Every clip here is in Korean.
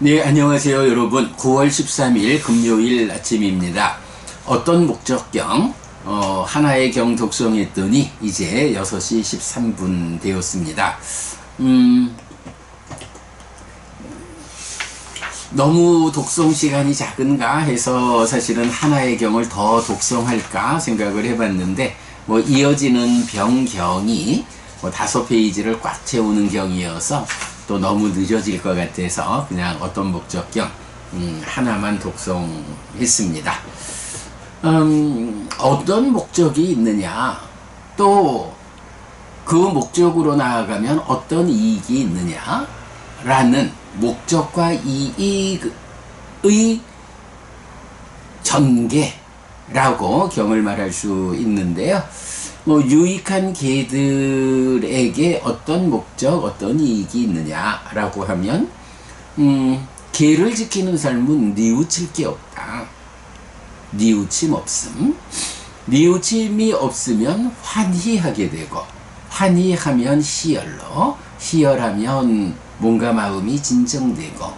네, 안녕하세요 여러분. 9월 13일 금요일 아침입니다. 어떤 목적경 하나의 경 독송했더니 이제 6시 13분 되었습니다. 너무 독송 시간이 작은가 해서 사실은 하나의 경을 더 독송할까 생각을 해봤는데, 이어지는 병경이 5페이지를 꽉 채우는 경이어서 또 너무 늦어질 것 같아서 그냥 어떤 목적경 하나만 독송했습니다. 어떤 목적이 있느냐, 또 그 목적으로 나아가면 어떤 이익이 있느냐 라는 목적과 이익의 전개라고 경을 말할 수 있는데요. 유익한 개들에게 어떤 목적, 어떤 이익이 있느냐라고 하면, 개를 지키는 삶은 뉘우칠 게 없다. 뉘우침 없음. 뉘우침이 없으면 환희하게 되고, 환희하면 희열로, 희열하면 뭔가 마음이 진정되고,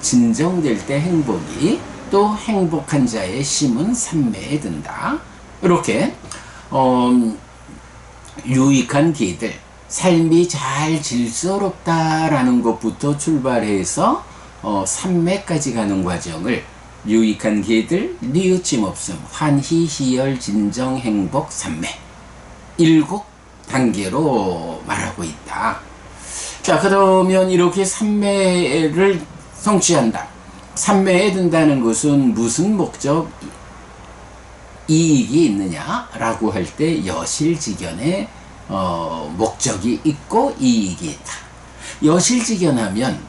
진정될 때 행복이, 또 행복한 자의 심은 산매에 든다. 이렇게 유익한 개들, 삶이 잘 질서롭다라는 것부터 출발해서 산매까지 가는 과정을 유익한 개들, 뉘우침 없음, 환희, 희열, 진정, 행복, 산매 7단계로 말하고 있다. 자, 그러면 이렇게 산매를 성취한다, 산매에 든다는 것은 무슨 목적, 이익이 있느냐라고 할 때 여실직연의 목적이 있고 이익이 있다. 여실직연하면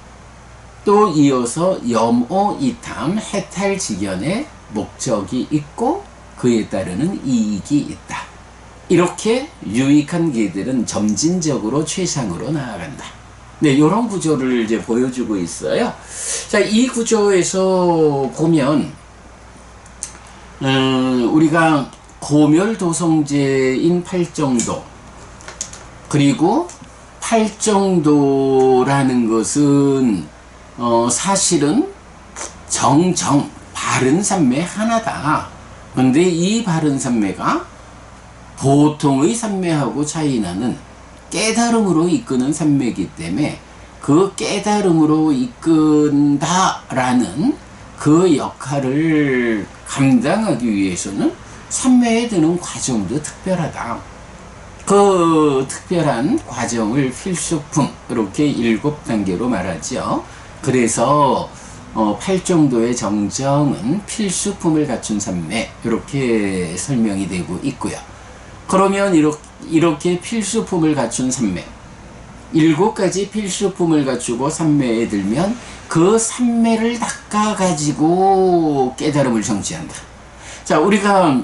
또 이어서 염오이탐, 해탈직연의 목적이 있고 그에 따르는 이익이 있다. 이렇게 유익한 개들은 점진적으로 최상으로 나아간다. 네, 이런 구조를 이제 보여주고 있어요. 자, 이 구조에서 보면 우리가 고멸도성제인 팔정도, 그리고 팔정도라는 것은 사실은 정정, 바른 산매 하나다. 근데 이 바른 산매가 보통의 산매하고 차이나는 깨달음으로 이끄는 산매이기 때문에 그 깨달음으로 이끈다라는 그 역할을 감당하기 위해서는 산매에 드는 과정도 특별하다. 그 특별한 과정을 필수품, 이렇게 7단계로 말하죠. 그래서 팔정도의 정정은 필수품을 갖춘 산매, 이렇게 설명이 되고 있고요. 그러면 이렇게 필수품을 갖춘 산매, 7가지 필수품을 갖추고 산매에 들면 그 산매를 닦아가지고 깨달음을 성취한다. 자, 우리가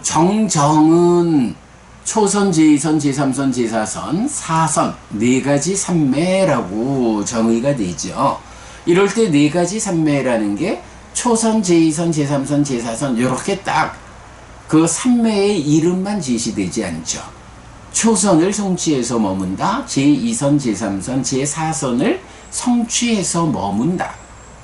정정은 초선, 제2선, 제3선, 제4선, 4선 4가지 산매라고 정의가 되죠. 이럴 때 4가지 산매라는 게 초선, 제2선, 제3선, 제4선 이렇게 딱 그 산매의 이름만 제시되지 않죠. 초선을 성취해서 머문다, 제2선, 제3선, 제4선을 성취해서 머문다,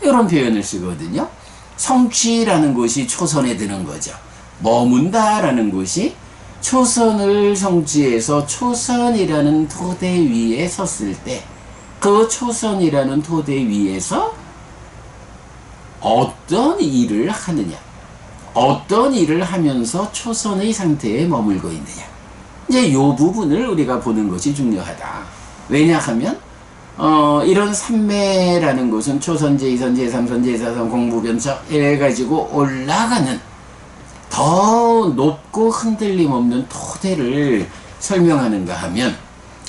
이런 표현을 쓰거든요. 성취라는 것이 초선에 드는 거죠. 머문다라는 것이 초선을 성취해서 초선이라는 토대 위에 섰을 때 그 초선이라는 토대 위에서 어떤 일을 하느냐, 어떤 일을 하면서 초선의 상태에 머물고 있느냐, 이제 이 부분을 우리가 보는 것이 중요하다. 왜냐하면 이런 산매라는 것은 초선, 제2선, 제3선, 제4선, 공부변처 해가지고 올라가는 더 높고 흔들림 없는 토대를 설명하는가 하면,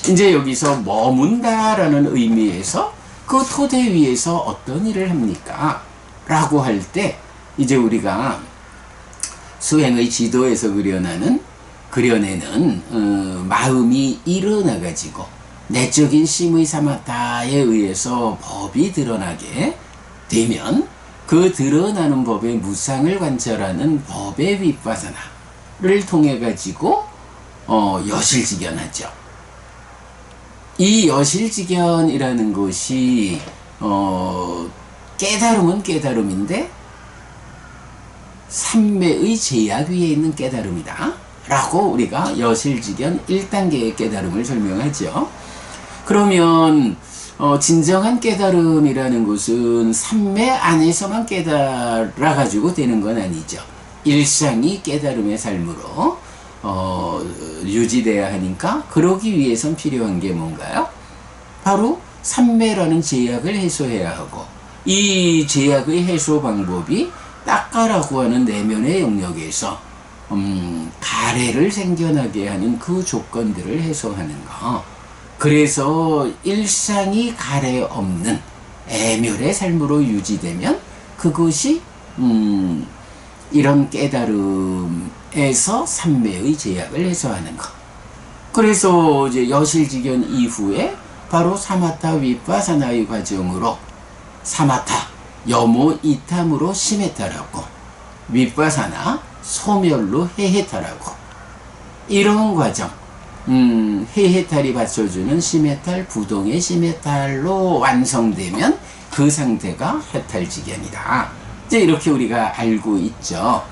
이제 여기서 머문다라는 의미에서 그 토대 위에서 어떤 일을 합니까? 라고 할 때 이제 우리가 수행의 지도에서 그려내는 마음이 일어나가지고 내적인 심의 사마타에 의해서 법이 드러나게 되면 그 드러나는 법의 무상을 관철하는 법의 윗바사나를 통해 가지고 여실직연하죠. 이 여실직연이라는 것이 깨달음은 깨달음인데 삼매의 제약 위에 있는 깨달음이다 라고 우리가 여실직연 1단계의 깨달음을 설명하죠. 그러면 진정한 깨달음이라는 것은 삼매 안에서만 깨달아 가지고 되는 건 아니죠. 일상이 깨달음의 삶으로 유지돼야 하니까, 그러기 위해선 필요한 게 뭔가요? 바로 삼매라는 제약을 해소해야 하고, 이 제약의 해소 방법이 딱가라고 하는 내면의 영역에서 가래를 생겨나게 하는 그 조건들을 해소하는 거. 그래서 일상이 가래 없는 애멸의 삶으로 유지되면 그것이 이런 깨달음에서 삼매의 제약을 해소하는 것. 그래서 이제 여실직연 이후에 바로 사마타 위파사나의 과정으로, 사마타 여모 이탐으로 심해타라고, 위파사나 소멸로 해해타라고, 이런 과정, 해해탈이 받쳐주는 심해탈, 부동의 심해탈로 완성되면 그 상태가 해탈직연이다. 이제 이렇게 우리가 알고 있죠.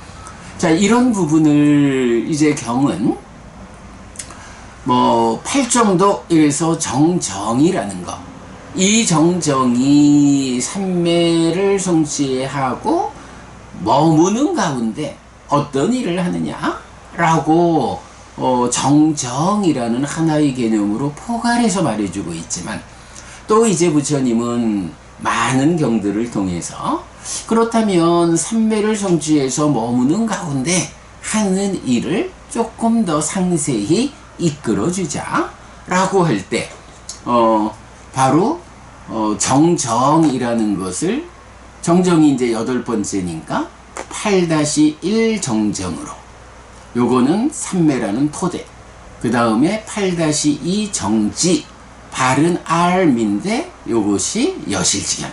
자, 이런 부분을 이제 경은 팔정도, 이래서 정정이라는 거, 이 정정이 삼매를 성취하고 머무는 가운데 어떤 일을 하느냐라고 정정이라는 하나의 개념으로 포괄해서 말해주고 있지만, 또 이제 부처님은 많은 경들을 통해서 그렇다면 삼매를 성취해서 머무는 가운데 하는 일을 조금 더 상세히 이끌어주자 라고 할 때 바로 정정이라는 것을, 정정이 이제 8번째니까 8-1 정정으로, 요거는 삼매라는 토대, 그 다음에 8-2 정지, 바른 알민데 요것이 여실직연,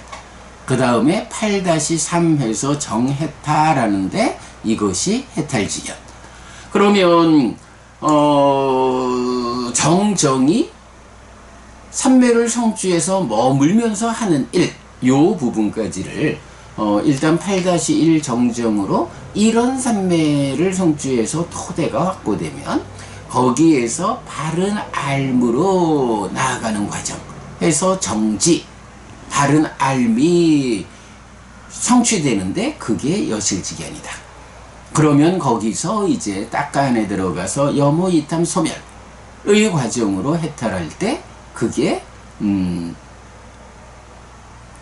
그 다음에 8-3 해서 정해타라는데 이것이 해탈직연. 그러면 정정이 삼매를 성취해서 머물면서 하는 일, 요 부분까지를 일단 8-1 정정으로 이런 삼매를 성취해서 토대가 확보되면 거기에서 바른 알무로 나아가는 과정 해서 정지, 바른 알미 성취되는데 그게 여실직연이다. 그러면 거기서 이제 딱가 안에 들어가서 여모 이탐 소멸의 과정으로 해탈할 때 그게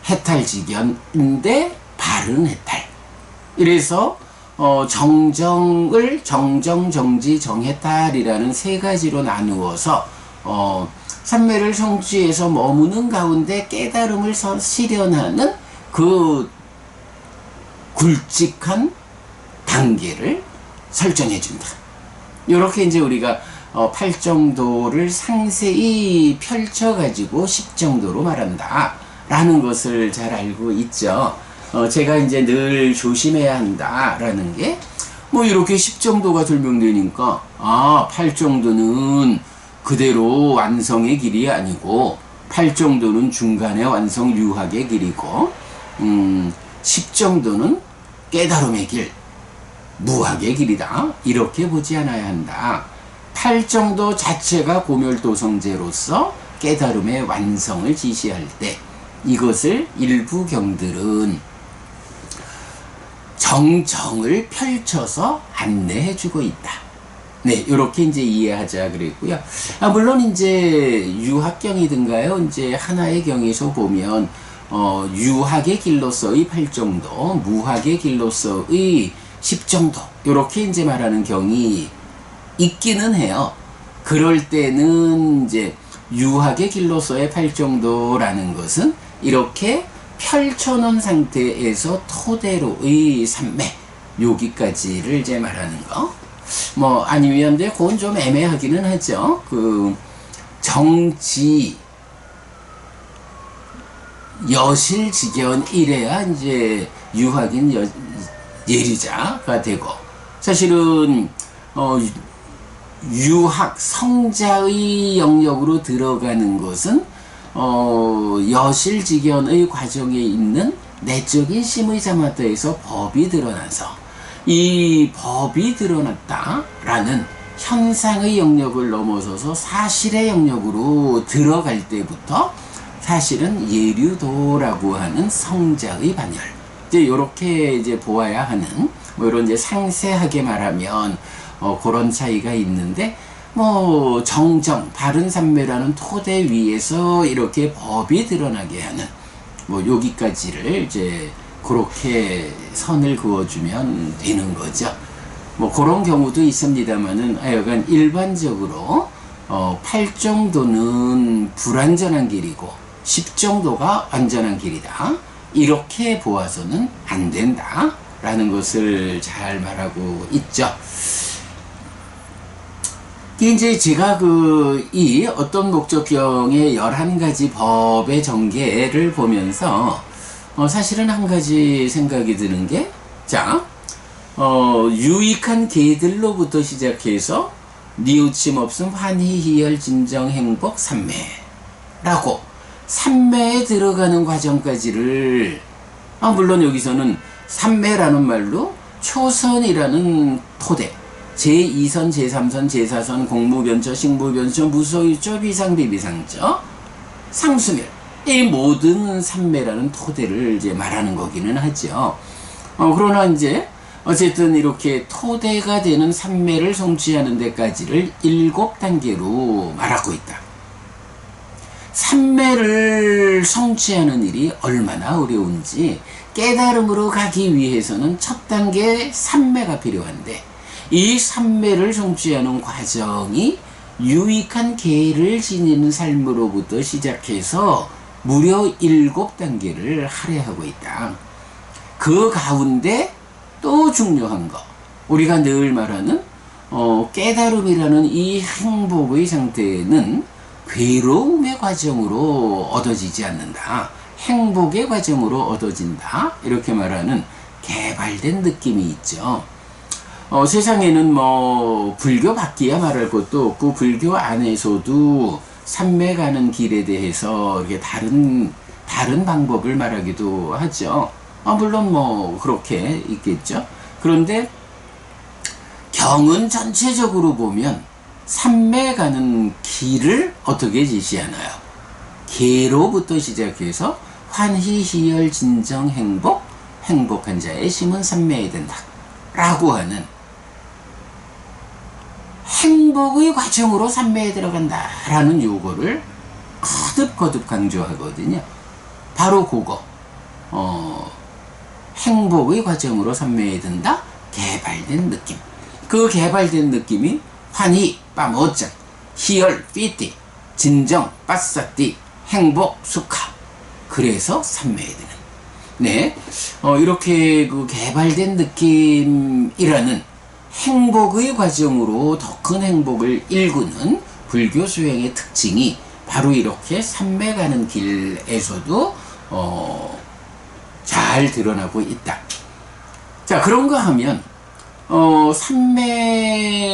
해탈직연인데 바른 해탈. 이래서 정정을 정정, 정지, 정해탈이라는 세 가지로 나누어서 삼매를 성취해서 머무는 가운데 깨달음을 실현하는 그 굵직한 단계를 설정해 준다. 이렇게 이제 우리가 8정도를 상세히 펼쳐가지고 10정도로 말한다 라는 것을 잘 알고 있죠. 제가 이제 늘 조심해야 한다라는 게, 이렇게 10정도가 설명되니까, 8정도는 그대로 완성의 길이 아니고, 8정도는 중간에 완성 유학의 길이고, 10정도는 깨달음의 길, 무학의 길이다. 이렇게 보지 않아야 한다. 8정도 자체가 고멸도성제로서 깨달음의 완성을 지시할 때, 이것을 일부 경들은 정정을 펼쳐서 안내해주고 있다. 네, 이렇게 이제 이해하자 그랬고요. 물론 이제 유학경이든가요, 이제 하나의 경에서 보면 유학의 길로서의 8정도, 무학의 길로서의 10정도, 이렇게 이제 말하는 경이 있기는 해요. 그럴 때는 이제 유학의 길로서의 8정도라는 것은 이렇게 펼쳐놓은 상태에서 토대로의 삼매, 여기까지를 이제 말하는 거. 아니면 이제 그건 좀 애매하기는 하죠. 정지, 여실직연 이래야 이제 유학인 예리자가 되고, 사실은 유학 성자의 영역으로 들어가는 것은 여실직연의 과정에 있는 내적인 심의 자마다에서 법이 드러나서 이 법이 드러났다라는 현상의 영역을 넘어서서 사실의 영역으로 들어갈 때부터 사실은 예류도라고 하는 성자의 반열, 이제 이렇게 이제 보아야 하는, 뭐 이런 이제 상세하게 말하면 그런 차이가 있는데, 뭐 정정 바른 삼매라는 토대 위에서 이렇게 법이 드러나게 하는, 뭐 여기까지를 이제 그렇게 선을 그어주면 되는 거죠. 뭐 그런 경우도 있습니다만은 하여간 일반적으로 8 정도는 불완전한 길이고 10 정도가 완전한 길이다, 이렇게 보아서는 안 된다 라는 것을 잘 말하고 있죠. 이제 제가 이 어떤 목적경의 11가지 법의 전개를 보면서 사실은 한 가지 생각이 드는 게, 자, 유익한 계들로부터 시작해서 뉘우침 없음 환희 희열 진정 행복 삼매라고 삼매에 들어가는 과정까지를, 물론 여기서는 삼매라는 말로 초선이라는 토대, 제2선, 제3선, 제4선, 공무변처, 식무변처, 무소유처, 비상비비상처, 상수멸, 이 모든 삼매라는 토대를 이제 말하는 거기는 하죠. 그러나 이제 어쨌든 이렇게 토대가 되는 삼매를 성취하는 데까지를 7단계로 말하고 있다. 삼매를 성취하는 일이 얼마나 어려운지 깨달음으로 가기 위해서는 첫 단계 삼매가 필요한데, 이 삼매를 성취하는 과정이 유익한 계를 지니는 삶으로부터 시작해서 무려 7단계를 할애하고 있다. 그 가운데 또 중요한 거, 우리가 늘 말하는 깨달음이라는 이 행복의 상태는 괴로움의 과정으로 얻어지지 않는다, 행복의 과정으로 얻어진다, 이렇게 말하는 개발된 느낌이 있죠. 세상에는 뭐 불교 밖이야 말할 것도 없고, 불교 안에서도 삼매 가는 길에 대해서 이렇게 다른 방법을 말하기도 하죠. 물론 뭐 그렇게 있겠죠. 그런데 경은 전체적으로 보면 삼매 가는 길을 어떻게 제시하나요? 계로부터 시작해서 환희 희열 진정 행복, 행복한 자의 심은 삼매에 된다 라고 하는 행복의 과정으로 삼매에 들어간다 라는 요거를 거듭 강조하거든요. 바로 그거, 행복의 과정으로 삼매에 든다, 개발된 느낌. 그 개발된 느낌이 환희, 빠모짱, 희열, 삐띠, 진정, 빠싸띠, 행복, 수카. 그래서 삼매에 드는. 네, 이렇게 그 개발된 느낌이라는 행복의 과정으로 더 큰 행복을 일구는 불교 수행의 특징이 바로 이렇게 삼매 가는 길에서도 잘 드러나고 있다. 자, 그런가 하면 삼매의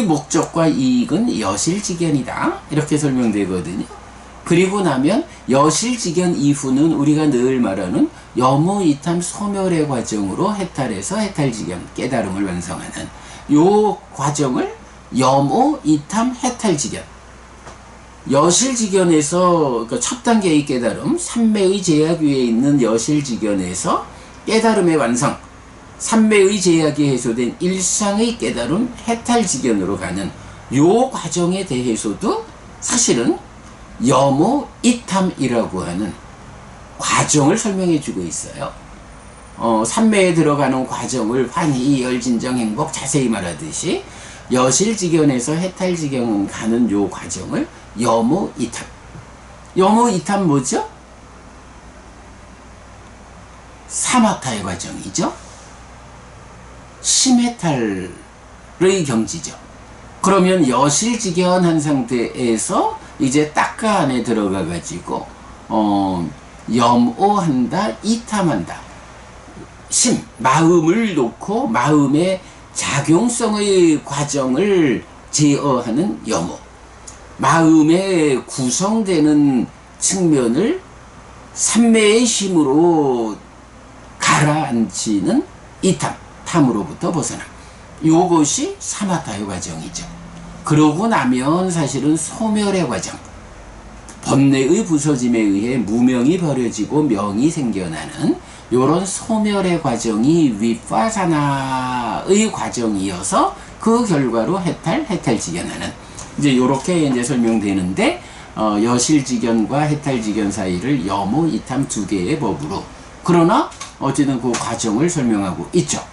목적과 이익은 여실직연이다, 이렇게 설명되거든요. 그리고 나면 여실직연 이후는 우리가 늘 말하는 여무이탐 소멸의 과정으로 해탈해서 해탈직연, 깨달음을 완성하는 요 과정을 여무이탐 해탈직연, 여실직연에서 첫 단계의 깨달음, 삼매의 제약 위에 있는 여실직연에서 깨달음의 완성, 삼매의 제약이 해소된 일상의 깨달음 해탈직연으로 가는 요 과정에 대해서도 사실은 여무이탐이라고 하는 과정을 설명해 주고 있어요. 삼매에 들어가는 과정을 환희, 열, 진정, 행복 자세히 말하듯이 여실직연에서 해탈직연 가는 요 과정을 여무이탐. 여무이탐 뭐죠? 사막타의 과정이죠. 심해탈의 경지죠. 그러면 여실직연한 상태에서 이제 딱가 안에 들어가 가지고 염오한다, 이탐한다. 심, 마음을 놓고 마음의 작용성의 과정을 제어하는 염오, 마음에 구성되는 측면을 삼매의 힘으로 가라앉히는 이탐, 탐으로부터 벗어나. 요것이 사마타의 과정이죠. 그러고 나면 사실은 소멸의 과정, 번뇌의 부서짐에 의해 무명이 버려지고 명이 생겨나는 요런 소멸의 과정이 위파사나의 과정이어서 그 결과로 해탈직견하는, 이제 요렇게 이제 설명되는데, 여실직견과 해탈직견 사이를 여모 이탐 두 개의 법으로, 그러나 어쨌든 그 과정을 설명하고 있죠.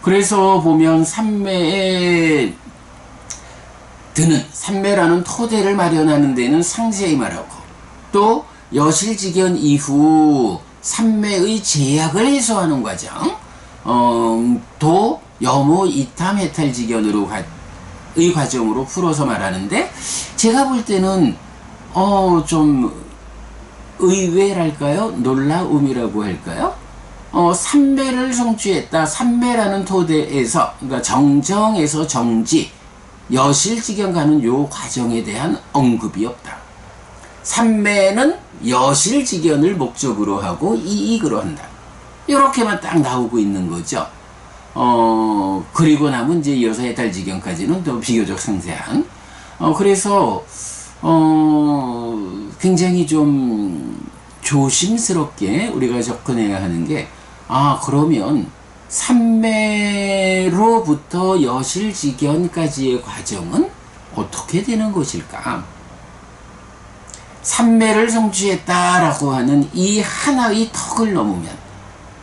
그래서 보면 삼매에 드는, 삼매라는 토대를 마련하는 데는 상세히 말하고, 또 여실직견 이후 삼매의 제약을 해소하는 과정, 또 여모 이탐 해탈직견으로 의 과정으로 풀어서 말하는데, 제가 볼 때는 좀 의외랄까요? 놀라움이라고 할까요? 삼매를 성취했다. 삼매라는 토대에서, 그러니까 정정에서 정지, 여실직견 가는 요 과정에 대한 언급이 없다. 삼매는 여실직견을 목적으로 하고 이익으로 한다. 이렇게만 딱 나오고 있는 거죠. 그리고 나면 이제 이어서 해탈직견까지는 또 비교적 상세한. 그래서 굉장히 좀 조심스럽게 우리가 접근해야 하는 게, 그러면 삼매로부터 여실직견까지의 과정은 어떻게 되는 것일까? 삼매를 성취했다라고 하는 이 하나의 턱을 넘으면,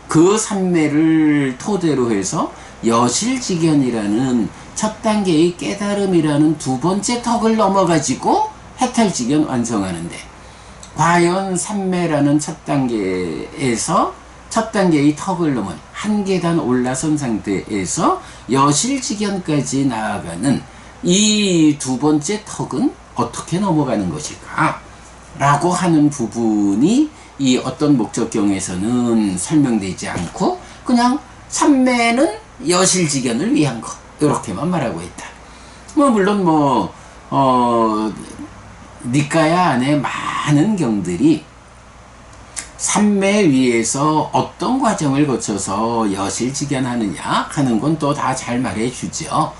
그 삼매를 토대로 해서 여실직견이라는 첫 단계의 깨달음이라는 두 번째 턱을 넘어가지고 해탈직견 완성하는데, 과연 삼매라는 첫 단계에서 첫 단계의 턱을 넘은 한 계단 올라선 상태에서 여실직견까지 나아가는 이 두 번째 턱은 어떻게 넘어가는 것일까? 라고 하는 부분이 이 어떤 목적경에서는 설명되지 않고, 그냥 삼매는 여실직견을 위한 것, 이렇게만 말하고 있다. 물론 니까야 안에 많은 경들이 삼매 위에서 어떤 과정을 거쳐서 여실직견하느냐 하는 건 또 다 잘 말해주죠.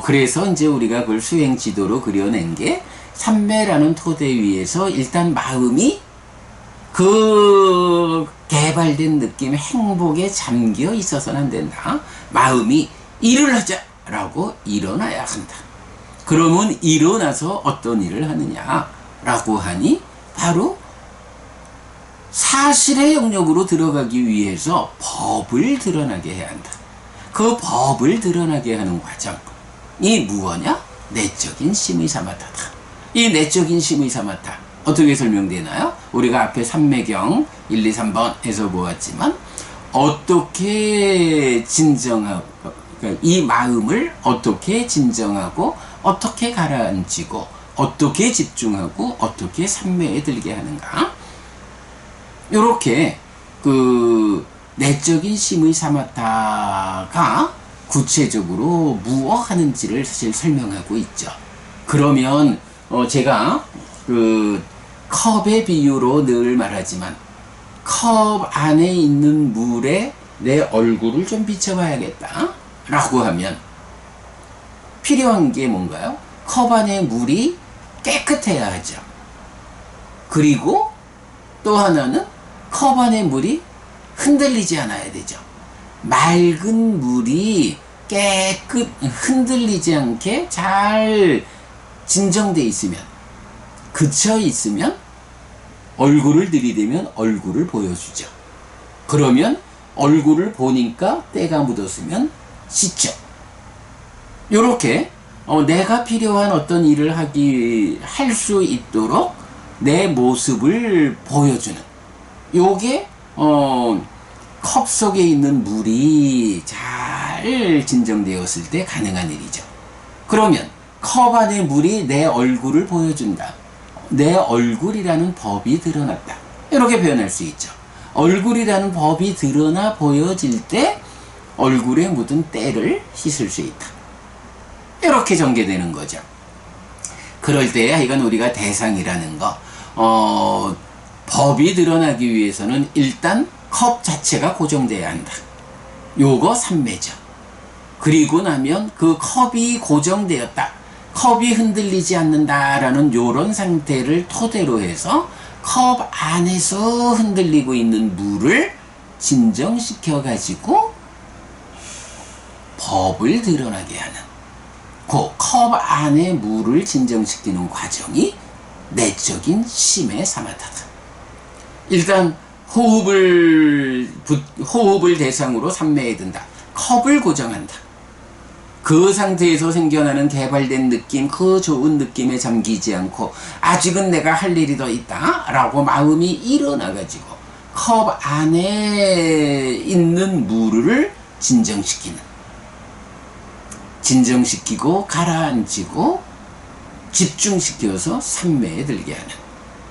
그래서 이제 우리가 그걸 수행 지도로 그려낸 게, 삼매라는 토대 위에서 일단 마음이 그 개발된 느낌, 행복에 잠겨 있어서는 안 된다. 마음이 일을 하자라고 일어나야 한다. 그러면 일어나서 어떤 일을 하느냐라고 하니, 바로 사실의 영역으로 들어가기 위해서 법을 드러나게 해야 한다. 그 법을 드러나게 하는 과정이 무엇냐? 내적인 심의 사마타다. 이 내적인 심의 사마타 어떻게 설명되나요? 우리가 앞에 삼매경 1, 2, 3번에서 보았지만, 어떻게 진정하고, 그러니까 이 마음을 어떻게 진정하고, 어떻게 가라앉히고, 어떻게 집중하고, 어떻게 삼매에 들게 하는가? 요렇게 그 내적인 심의 사마타가 구체적으로 무엇 하는지를 사실 설명하고 있죠. 그러면 제가 그 컵의 비유로 늘 말하지만, 컵 안에 있는 물에 내 얼굴을 좀 비춰봐야겠다 라고 하면 필요한 게 뭔가요? 컵 안에 물이 깨끗해야 하죠. 그리고 또 하나는 컵 안에 물이 흔들리지 않아야 되죠. 맑은 물이 깨끗 흔들리지 않게 잘 진정돼 있으면, 그쳐 있으면 얼굴을 들이대면 얼굴을 보여주죠. 그러면 얼굴을 보니까 때가 묻었으면 씻죠. 요렇게 내가 필요한 어떤 일을 할 수 있도록 내 모습을 보여주는, 요게 컵 속에 있는 물이 잘 진정되었을 때 가능한 일이죠. 그러면 컵 안에 물이 내 얼굴을 보여준다. 내 얼굴이라는 법이 드러났다. 이렇게 표현할 수 있죠. 얼굴이라는 법이 드러나 보여질 때 얼굴에 묻은 때를 씻을 수 있다. 이렇게 전개되는 거죠. 그럴 때야 이건 우리가 대상이라는 거, 법이 드러나기 위해서는 일단 컵 자체가 고정돼야 한다. 요거 삼매죠. 그리고 나면 그 컵이 고정되었다. 컵이 흔들리지 않는다라는 요런 상태를 토대로 해서 컵 안에서 흔들리고 있는 물을 진정시켜 가지고 법을 드러나게 하는 그 컵 안에 물을 진정시키는 과정이 내적인 심의 사마타다. 일단 호흡을 대상으로 삼매에 든다. 컵을 고정한다. 그 상태에서 생겨나는 개발된 느낌, 그 좋은 느낌에 잠기지 않고 아직은 내가 할 일이 더 있다 라고 마음이 일어나가지고 컵 안에 있는 물을 진정시키고 가라앉히고 집중시켜서 삼매에 들게 하는,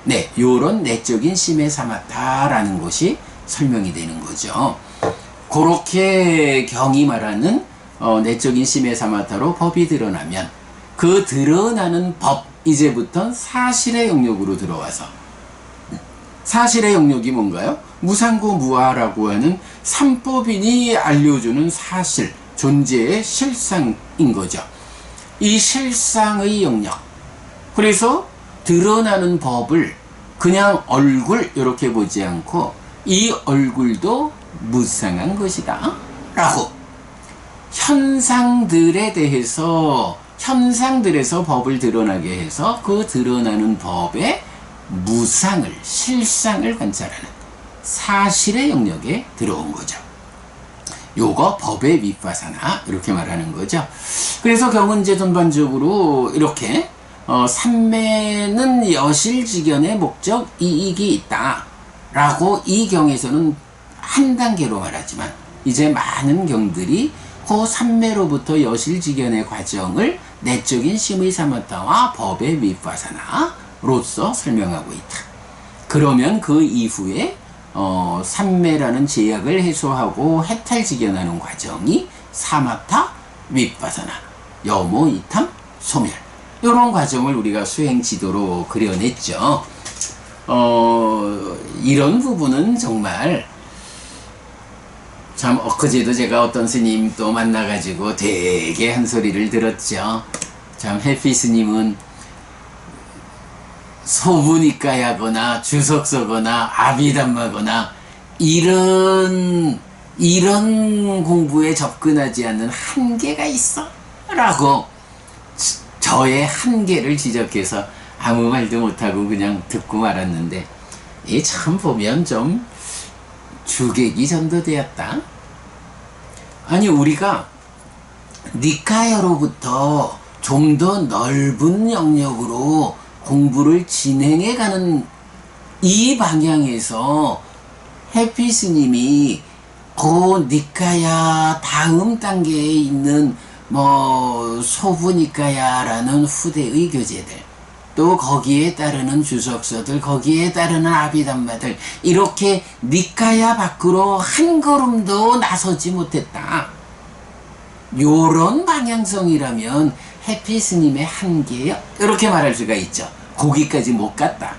네, 요런 내적인 심의 사마타라는 것이 설명이 되는 거죠. 그렇게 경이 말하는 내적인 심의 사마타로 법이 드러나면 그 드러나는 법, 이제부터 사실의 영역으로 들어와서, 사실의 영역이 뭔가요? 무상고 무아라고 하는 삼법인이 알려주는 사실, 존재의 실상인 거죠. 이 실상의 영역, 그래서 드러나는 법을 그냥 얼굴 이렇게 보지 않고 이 얼굴도 무상한 것이다 라고 현상들에서 법을 드러나게 해서 그 드러나는 법의 무상을, 실상을 관찰하는 사실의 영역에 들어온 거죠. 요거 법의 윗바사나 이렇게 말하는 거죠. 그래서 경은 이제 전반적으로 이렇게 삼매는 여실직연의 목적 이익이 있다 라고 이 경에서는 한 단계로 말하지만, 이제 많은 경들이 그 삼매로부터 여실직연의 과정을 내적인 심의 사마타와 법의 윗바사나로서 설명하고 있다. 그러면 그 이후에 삼매라는 제약을 해소하고 해탈직연하는 과정이 사마타, 윗바사나, 여모, 이탐, 소멸, 이런 과정을 우리가 수행 지도로 그려냈죠. 이런 부분은 정말 참, 엊그제도 제가 어떤 스님 또 만나가지고 되게 한 소리를 들었죠. 참, 해피 스님은 소부니까야거나 주석서거나 아비담마거나 이런 공부에 접근하지 않는 한계가 있어 라고 저의 한계를 지적해서 아무 말도 못하고 그냥 듣고 말았는데, 이 참 보면 좀 주객이 전도되었다. 아니, 우리가 니카야로부터 좀 더 넓은 영역으로 공부를 진행해가는 이 방향에서 해피 스님이 그 니카야 다음 단계에 있는 소부니카야라는 후대의 교재들, 또 거기에 따르는 주석서들, 거기에 따르는 아비담마들, 이렇게 니카야 밖으로 한 걸음도 나서지 못했다. 요런 방향성이라면 해피 스님의 한계요? 이렇게 말할 수가 있죠. 거기까지 못 갔다.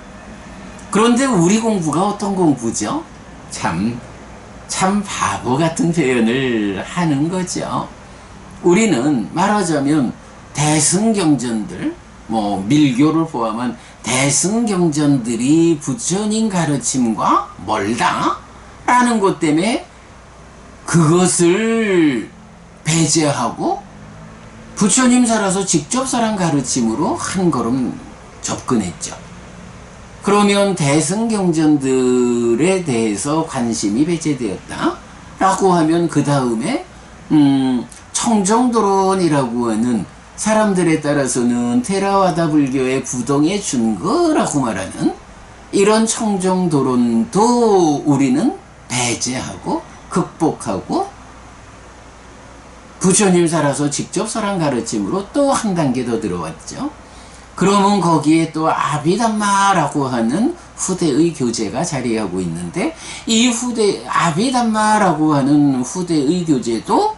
그런데 우리 공부가 어떤 공부죠? 참 바보 같은 표현을 하는 거죠. 우리는 말하자면 대승경전들, 밀교를 포함한 대승경전들이 부처님 가르침과 멀다 라는 것 때문에 그것을 배제하고 부처님 살아서 직접 살한 가르침으로 한 걸음 접근했죠. 그러면 대승경전들에 대해서 관심이 배제되었다 라고 하면 그 다음에 청정도론이라고 하는, 사람들에 따라서는 테라와다 불교의 부동의 준거라고 말하는 이런 청정도론도 우리는 배제하고 극복하고 부처님 살아서 직접 설한 가르침으로 또 한 단계 더 들어왔죠. 그러면 거기에 또 아비담마라고 하는 후대의 교재가 자리하고 있는데, 이 아비담마라고 하는 후대의 교재도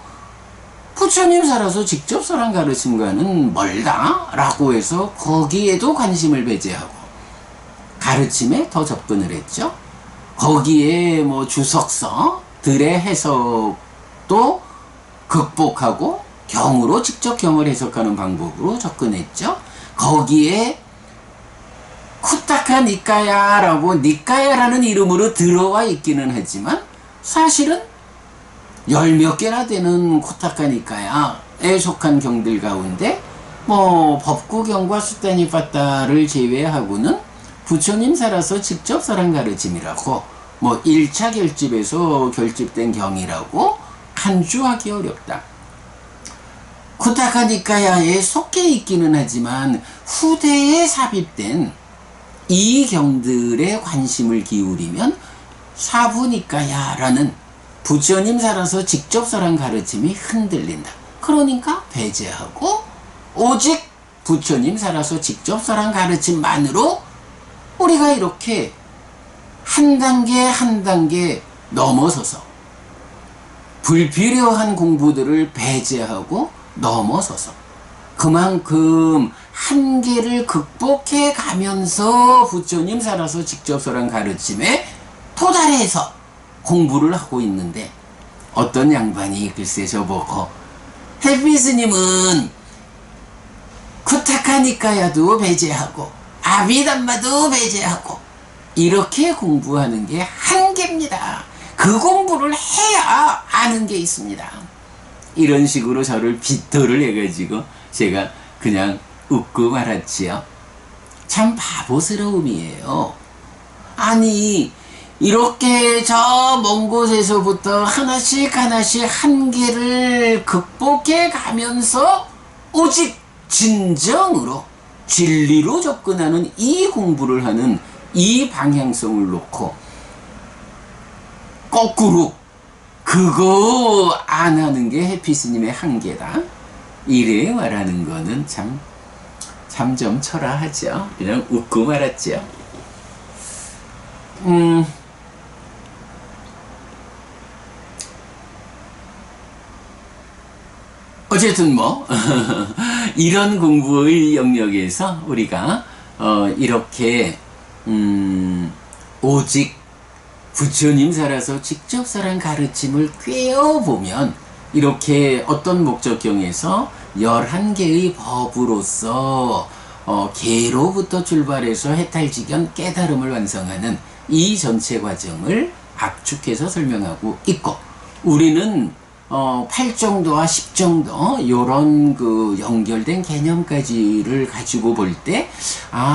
부처님 살아서 직접 설한 가르침과는 멀다라고 해서 거기에도 관심을 배제하고 가르침에 더 접근을 했죠. 거기에 뭐 주석서들의 해석도 극복하고 경으로 직접 경을 해석하는 방법으로 접근했죠. 거기에 쿠타카 니까야라고 니까야라는 이름으로 들어와 있기는 하지만 사실은 열 몇 개나 되는 쿠타카 니까야에 속한 경들 가운데 뭐 법구경과 수다니빠따를 제외하고는 부처님 살아서 직접 설한 가르침이라고 뭐 1차 결집에서 결집된 경이라고 간주하기 어렵다. 쿠타카 니까야에 속해 있기는 하지만 후대에 삽입된 이 경들에 관심을 기울이면 사부니까야라는 부처님 살아서 직접 설한 가르침이 흔들린다. 그러니까 배제하고 오직 부처님 살아서 직접 설한 가르침만으로 우리가 이렇게 한 단계 한 단계 넘어서서 불필요한 공부들을 배제하고 넘어서서 그만큼 한계를 극복해 가면서 부처님 살아서 직접 설한 가르침에 도달해서 공부를 하고 있는데 어떤 양반이 글쎄 저보고 헬피스님은 쿠타카 니까야도 배제하고 아비담마도 배제하고 이렇게 공부하는 게 한계입니다. 그 공부를 해야 아는 게 있습니다. 이런 식으로 저를 빗도를 해가지고 제가 그냥 웃고 말았지요. 참 바보스러움이에요. 아니 이렇게 저 먼 곳에서부터 하나씩 하나씩 한계를 극복해 가면서 오직 진정으로 진리로 접근하는 이 공부를 하는 이 방향성을 놓고 거꾸로 그거 안 하는 게 해피스님의 한계다 이래 말하는 거는 참 좀 초라하죠. 그냥 웃고 말았죠. 어쨌든 뭐 이런 공부의 영역에서 우리가 이렇게 오직 부처님 살아서 직접 설한 가르침을 꿰어보면 이렇게 어떤 목적경에서 11개의 법으로서 개로부터 출발해서 해탈지견 깨달음을 완성하는 이 전체 과정을 압축해서 설명하고 있고 우리는 8정도와 10정도 요런 그 연결된 개념까지를 가지고 볼 때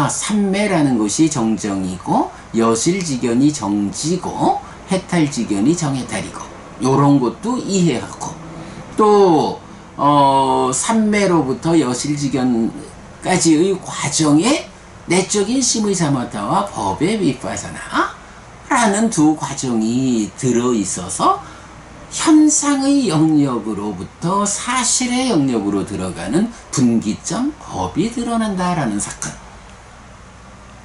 삼매라는 것이 정정이고 여실지견이 정지고 해탈지견이 정해탈이고 요런 것도 이해하고 또 삼매로부터 여실지견까지의 과정에 내적인 심의 사마타와 법의 비파사나라는 두 과정이 들어있어서 현상의 영역으로부터 사실의 영역으로 들어가는 분기점 법이 드러난다라는 사건.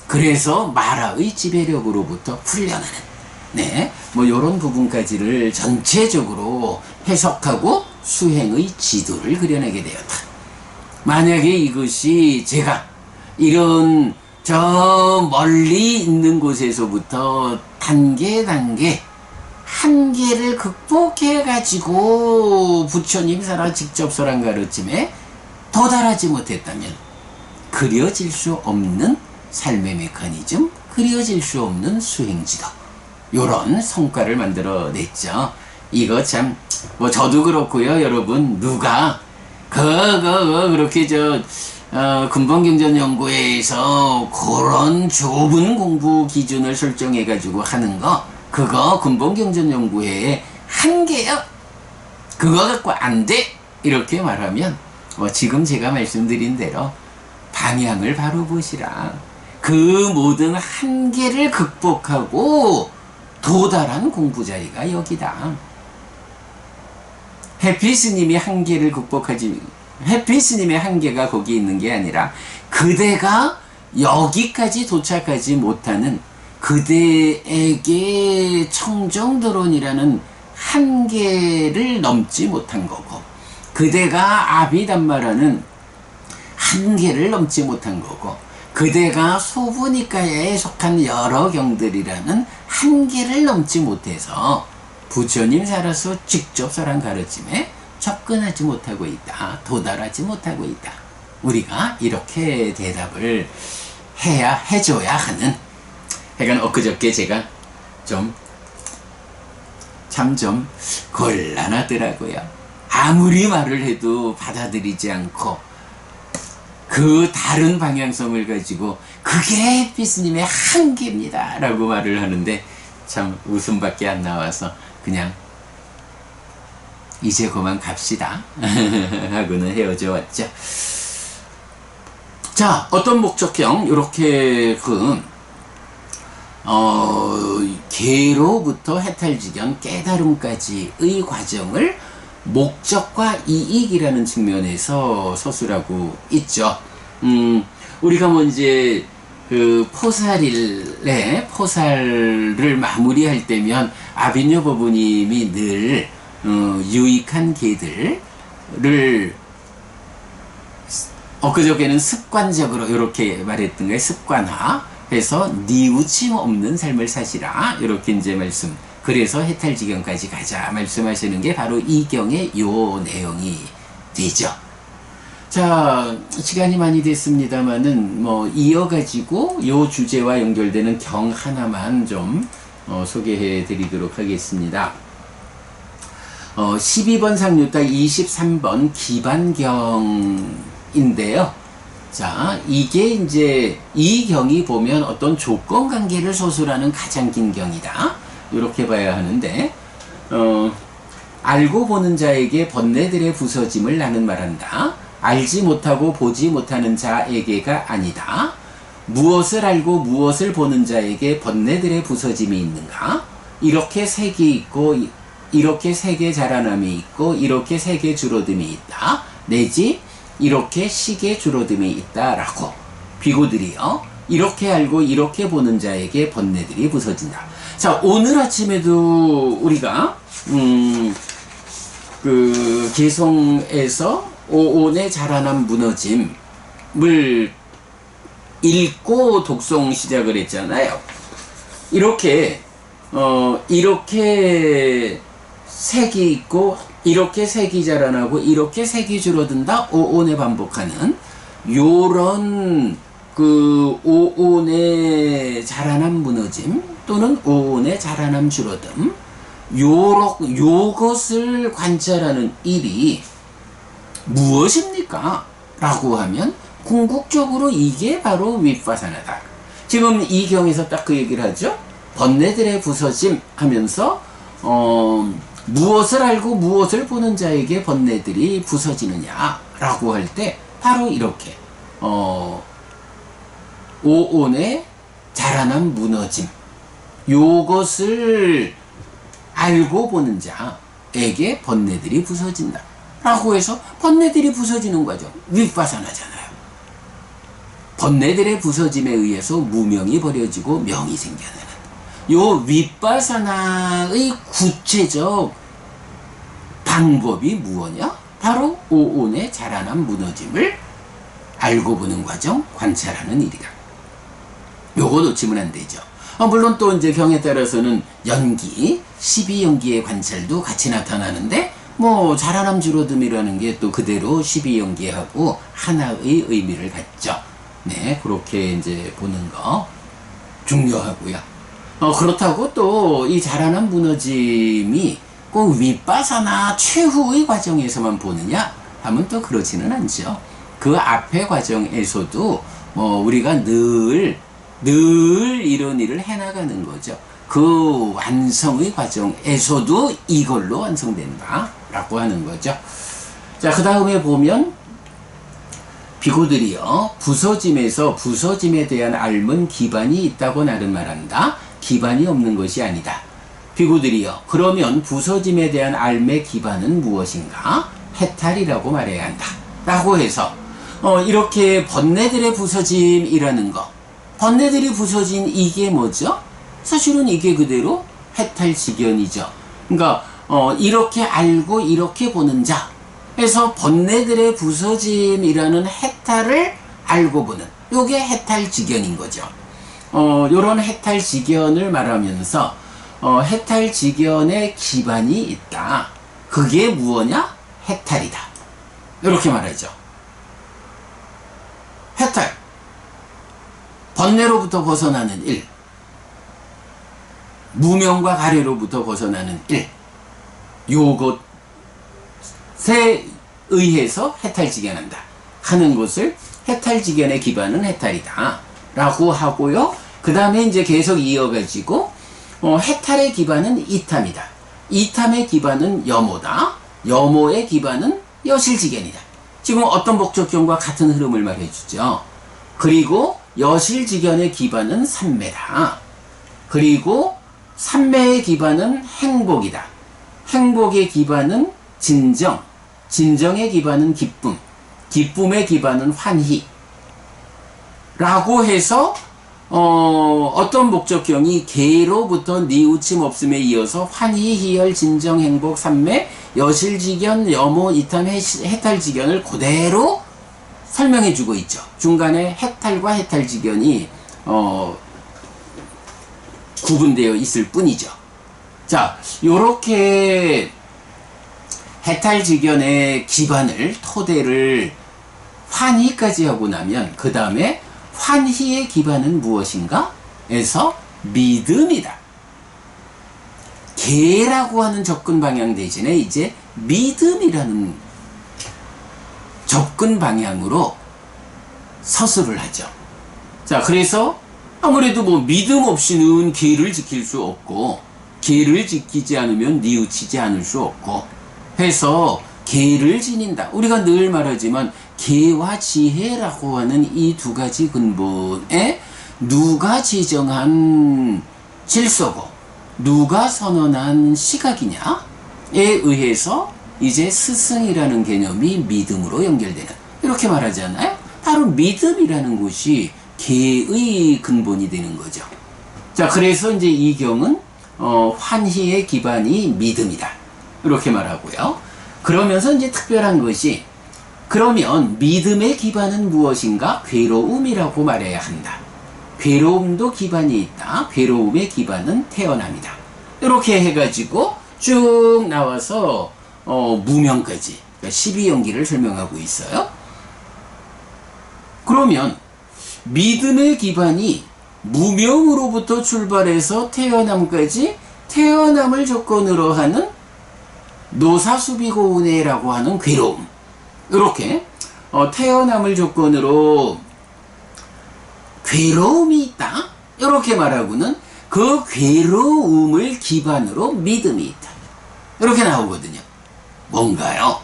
그래서 마라의 지배력으로부터 풀려나는 뭐 이런 부분까지를 전체적으로 해석하고 수행의 지도를 그려내게 되었다. 만약에 이것이 제가 이런 저 멀리 있는 곳에서부터 단계 한계를 극복해 가지고 부처님 살아 직접 설한 가르침에 도달하지 못했다면 그려질 수 없는 삶의 메커니즘, 그려질 수 없는 수행지도 요런 성과를 만들어냈죠. 이거 참 뭐 저도 그렇고요. 여러분 누가 그렇게 근본경전연구회에서 그런 좁은 공부 기준을 설정해 가지고 하는 거 그거 근본경전연구회의 한계요. 그거 갖고 안 돼. 이렇게 말하면 지금 제가 말씀드린 대로 방향을 바로 보시라. 그 모든 한계를 극복하고 도달한 공부 자리가 여기다. 해피스님이 한계를 해피스님의 한계가 거기 있는 게 아니라 그대가 여기까지 도착하지 못하는 그대에게 청정드론이라는 한계를 넘지 못한 거고 그대가 아비담마라는 한계를 넘지 못한 거고 그대가 소부니까에 속한 여러 경들이라는 한계를 넘지 못해서 부처님 살아서 직접 설한 가르침에 접근하지 못하고 있다. 도달하지 못하고 있다. 우리가 이렇게 대답을 해줘야 하는. 그러니까 엊그저께 제가 좀 곤란하더라고요. 아무리 말을 해도 받아들이지 않고 그 다른 방향성을 가지고 그게 햇빛스님의 한계입니다 라고 말을 하는데 참 웃음밖에 안 나와서 그냥 이제 그만 갑시다 하고는 헤어져 왔죠. 자, 어떤 목적형 이렇게 개로부터 해탈지경 깨달음까지의 과정을 목적과 이익이라는 측면에서 서술하고 있죠. 우리가 뭐 이제 그 포살을 마무리할 때면 아비뇨 법부님이 늘 유익한 개들을 엊그저께는 습관적으로 이렇게 말했던 거예요. 습관화해서 뉘우침 없는 삶을 사시라 이렇게 이제 말씀. 그래서 해탈지경까지 가자 말씀하시는 게 바로 이 경의 요 내용이 되죠. 자, 시간이 많이 됐습니다만은 뭐 이어가지고 요 주제와 연결되는 경 하나만 좀 소개해 드리도록 하겠습니다. 12번 상류딱 23번 기반경인데요. 자, 이게 이제 이 경이 보면 어떤 조건 관계를 소술하는 가장 긴 경이다. 이렇게 봐야 하는데, 알고 보는 자에게 번뇌들의 부서짐을 나는 말한다. 알지 못하고 보지 못하는 자에게가 아니다. 무엇을 알고 무엇을 보는 자에게 번뇌들의 부서짐이 있는가? 이렇게 색이 있고 이렇게 색의 자라남이 있고 이렇게 색의 줄어듦이 있다. 내지 이렇게 식의 줄어듦이 있다라고 비고들이요. 이렇게 알고 이렇게 보는 자에게 번뇌들이 부서진다. 자, 오늘 아침에도 우리가 그 개성에서 오온의 자라남 무너짐을 읽고 독송 시작을 했잖아요. 이렇게 색이 있고 이렇게 색이 자라나고 이렇게 색이 줄어든다. 오온에 반복하는 요런 그 오온의 자라남 무너짐 또는 오온의 자라남 줄어듦 요것을 관찰하는 일이 무엇입니까? 라고 하면 궁극적으로 이게 바로 윗바사나다. 지금 이 경에서 딱 그 얘기를 하죠. 번뇌들의 부서짐 하면서 무엇을 알고 무엇을 보는 자에게 번뇌들이 부서지느냐 라고 할 때 바로 이렇게 오온의 자라남 무너짐 요것을 알고 보는 자에게 번뇌들이 부서진다 라고 해서 번뇌들이 부서지는 과정 윗바사나잖아요. 번뇌들의 부서짐에 의해서 무명이 버려지고 명이 생겨나는 요 윗바사나의 구체적 방법이 무엇이냐? 바로 오온의 자라남 무너짐을 알고 보는 과정, 관찰하는 일이다. 요거 놓치면 안 되죠. 물론 또 이제 경에 따라서는 연기, 12연기의 관찰도 같이 나타나는데 뭐 자라남 줄어듦이라는 게 또 그대로 12연기하고 하나의 의미를 갖죠. 네, 그렇게 이제 보는 거 중요하고요. 그렇다고 또 이 자라남 무너짐이 꼭 윗바사나 최후의 과정에서만 보느냐 하면 또 그렇지는 않죠. 그 앞의 과정에서도 뭐 우리가 늘 이런 일을 해나가는 거죠. 그 완성의 과정에서도 이걸로 완성된다 라고 하는 거죠. 자, 그 다음에 보면 비고들이요, 부서짐에서 부서짐에 대한 알문 기반이 있다고 나는 말한다. 기반이 없는 것이 아니다. 비고들이요, 그러면 부서짐에 대한 알의 기반은 무엇인가? 해탈이라고 말해야 한다 라고 해서 이렇게 번뇌들의 부서짐이라는 거, 번뇌들이 부서진 이게 뭐죠? 사실은 이게 그대로 해탈지견이죠. 그러니까 이렇게 알고 이렇게 보는 자 해서 번뇌들의 부서짐이라는 해탈을 알고 보는 요게 해탈지견인 거죠. 요런 해탈지견을 말하면서 해탈지견의 기반이 있다. 그게 무엇냐? 해탈이다. 이렇게 말하죠. 해탈. 번뇌로부터 벗어나는 일. 무명과 가래로부터 벗어나는 일. 요것에 의해서 해탈지견한다 하는 것을 해탈지견의 기반은 해탈이다 라고 하고요. 그 다음에 이제 계속 이어가지고 해탈의 기반은 이탐이다. 이탐의 기반은 여모다. 여모의 기반은 여실지견이다. 지금 어떤 목적경과 같은 흐름을 말해주죠. 그리고 여실지견의 기반은 삼매다. 그리고 삼매의 기반은 행복이다. 행복의 기반은 진정. 진정의 기반은 기쁨. 기쁨의 기반은 환희. 라고 해서 어떤 목적경이 개로부터 니우침 없음에 이어서 환희, 희열, 진정, 행복, 삼매, 여실지견, 여모, 이탐, 해탈지견을 그대로 설명해 주고 있죠. 중간에 해탈과 해탈지견이 구분되어 있을 뿐이죠. 자, 요렇게 해탈지견의 기반을, 토대를 환희까지 하고 나면 그 다음에 환희의 기반은 무엇인가? 에서 믿음이다. 계라고 하는 접근 방향 대신에 이제 믿음이라는 접근 방향으로 서술을 하죠. 자, 그래서 아무래도 뭐 믿음 없이는 계를 지킬 수 없고, 계를 지키지 않으면 뉘우치지 않을 수 없고 해서 계를 지닌다. 우리가 늘 말하지만 계와 지혜라고 하는 이 두 가지 근본에 누가 지정한 질서고 누가 선언한 시각이냐에 의해서 이제 스승이라는 개념이 믿음으로 연결되는, 이렇게 말하잖아요. 바로 믿음이라는 것이 계의 근본이 되는 거죠. 자, 그래서 이제 이 경은 환희의 기반이 믿음이다. 이렇게 말하고요. 그러면서 이제 특별한 것이, 그러면 믿음의 기반은 무엇인가? 괴로움이라고 말해야 한다. 괴로움도 기반이 있다. 괴로움의 기반은 태어남이다. 이렇게 해가지고 쭉 나와서 무명까지, 그러니까 12연기를 설명하고 있어요. 그러면 믿음의 기반이 무명으로부터 출발해서 태어남까지, 태어남을 조건으로 하는 노사수비고운해라고 하는 괴로움, 이렇게 태어남을 조건으로 괴로움이 있다, 이렇게 말하고는 그 괴로움을 기반으로 믿음이 있다, 이렇게 나오거든요. 뭔가요?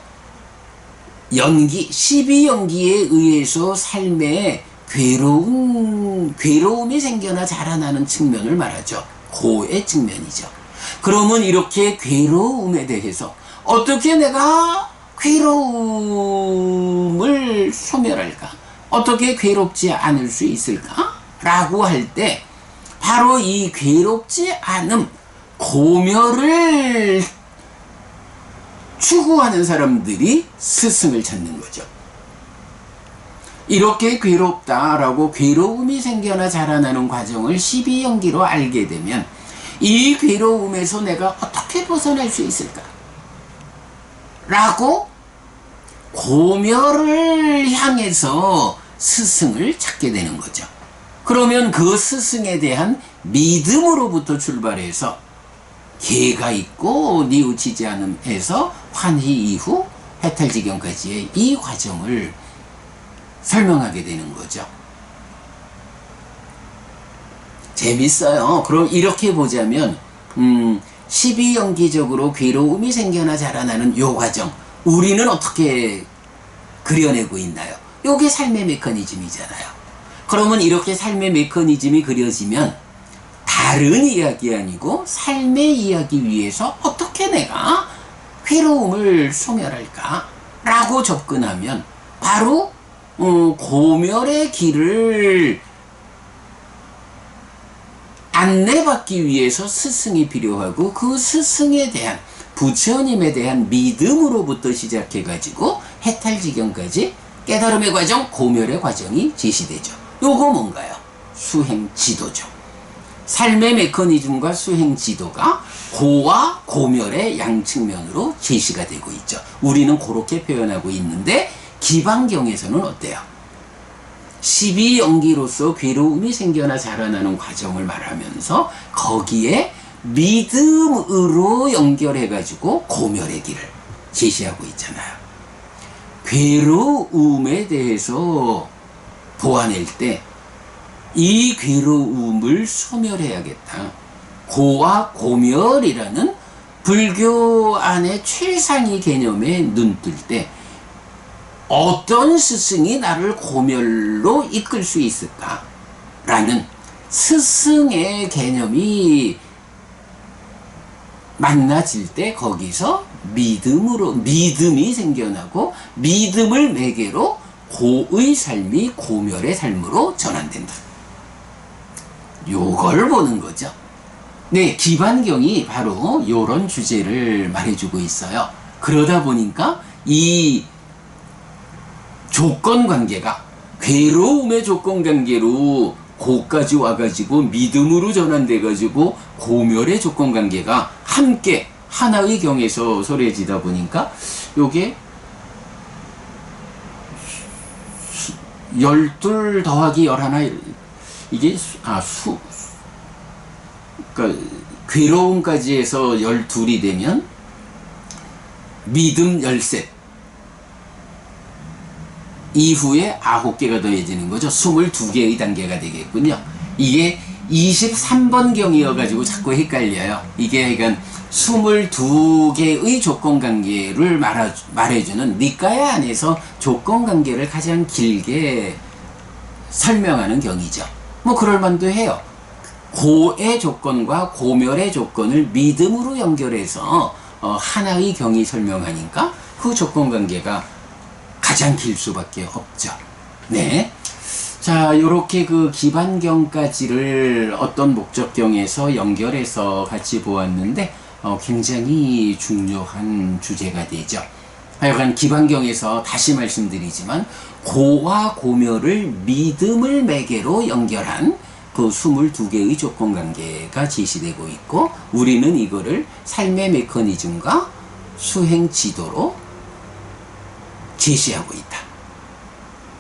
연기, 12연기에 의해서 삶에 괴로움이 생겨나 자라나는 측면을 말하죠. 고의 측면이죠. 그러면 이렇게 괴로움에 대해서 어떻게 내가 괴로움을 소멸할까? 어떻게 괴롭지 않을 수 있을까? 라고 할 때 바로 이 괴롭지 않음, 고멸을 추구하는 사람들이 스승을 찾는 거죠. 이렇게 괴롭다라고 괴로움이 생겨나 자라나는 과정을 12연기로 알게 되면 이 괴로움에서 내가 어떻게 벗어날 수 있을까? 라고 고멸을 향해서 스승을 찾게 되는 거죠. 그러면 그 스승에 대한 믿음으로부터 출발해서 계가 있고 뉘우치지 않음에서 환희 이후 해탈지경까지의 이 과정을 설명하게 되는 거죠. 재밌어요. 그럼 이렇게 보자면 12연기적으로 괴로움이 생겨나 자라나는 요 과정, 우리는 어떻게 그려내고 있나요? 요게 삶의 메커니즘이잖아요. 그러면 이렇게 삶의 메커니즘이 그려지면 다른 이야기 아니고 삶의 이야기 위해서 어떻게 내가 괴로움을 소멸할까? 라고 접근하면 바로 고멸의 길을 안내받기 위해서 스승이 필요하고, 그 스승에 대한, 부처님에 대한 믿음으로부터 시작해가지고 해탈지경까지 깨달음의 과정, 고멸의 과정이 제시되죠. 요거 뭔가요? 수행 지도죠. 삶의 메커니즘과 수행 지도가 고와 고멸의 양측면으로 제시가 되고 있죠. 우리는 그렇게 표현하고 있는데 기반경에서는 어때요? 12연기로서 괴로움이 생겨나 자라나는 과정을 말하면서 거기에 믿음으로 연결해가지고 고멸의 길을 제시하고 있잖아요. 괴로움에 대해서 보아낼 때 이 괴로움을 소멸해야겠다. 고와 고멸이라는 불교 안의 최상위 개념에 눈뜰 때 어떤 스승이 나를 고멸로 이끌 수 있을까? 라는 스승의 개념이 만나질 때 거기서 믿음이 생겨나고 믿음을 매개로 고의 삶이 고멸의 삶으로 전환된다. 요걸 보는 거죠. 네, 기반경이 바로 요런 주제를 말해주고 있어요. 그러다 보니까 이 조건관계가 괴로움의 조건관계로 고까지 와가지고 믿음으로 전환돼가지고 고멸의 조건관계가 함께 하나의 경에서 소래지다 보니까 요게 12 더하기 11 이게 그러니까 괴로움까지 해서 12이 되면 믿음 13 이후에 9개가 더해지는 거죠. 22개의 단계가 되겠군요. 이게 23번 경이어가지고 자꾸 헷갈려요. 이게 그러니까 22개의 조건관계를 말해주는 니까야 안에서 조건관계를 가장 길게 설명하는 경이죠. 뭐 그럴만도 해요. 고의 조건과 고멸의 조건을 믿음으로 연결해서 하나의 경이 설명하니까 그 조건관계가 가장 길 수밖에 없죠. 네. 자, 요렇게 그 기반경까지를 어떤 목적경에서 연결해서 같이 보았는데, 굉장히 중요한 주제가 되죠. 하여간 기반경에서 다시 말씀드리지만, 고와 고멸을 믿음을 매개로 연결한 그 22개의 조건관계가 제시되고 있고, 우리는 이거를 삶의 메커니즘과 수행 지도로 제시하고 있다.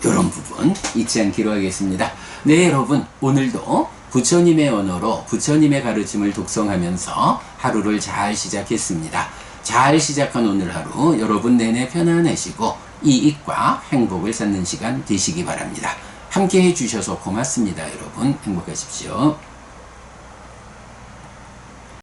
이런 부분 잊지 않기로 하겠습니다. 네, 여러분, 오늘도 부처님의 언어로 부처님의 가르침을 독송하면서 하루를 잘 시작했습니다. 잘 시작한 오늘 하루 여러분 내내 편안하시고 이익과 행복을 쌓는 시간 되시기 바랍니다. 함께 해주셔서 고맙습니다. 여러분 행복하십시오.